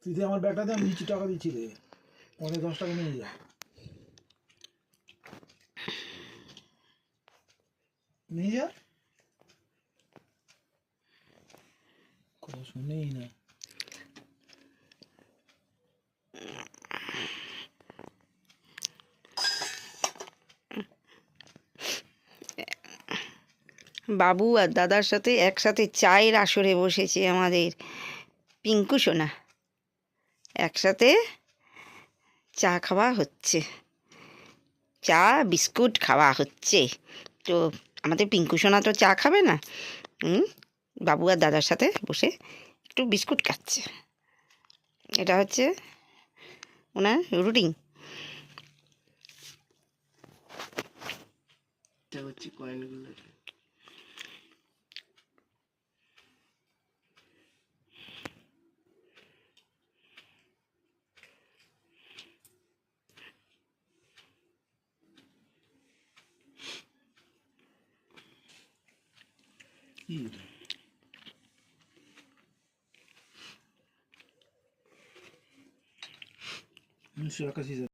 তুই যে আমার ব্যাগটাতে আমি নিচে টাকা দিচ্ছি রে, 10 টাকা নিয়ে যা, নিয়ে যা। কথা শুনেই না। বাবু আর দাদার সাথে একসাথে চায়ের আসরে বসেছে আমাদের পিঙ্কু সোনা। একসাথে চা খাওয়া হচ্ছে, চা বিস্কুট খাওয়া হচ্ছে। তো আমাদের পিঙ্কু সোনা তো চা খাবে না, বাবু আর দাদার সাথে বসে একটু বিস্কুট খাচ্ছে। এটা হচ্ছে ওনার রুটিন। কয়েনগুলো কি এটা? 1981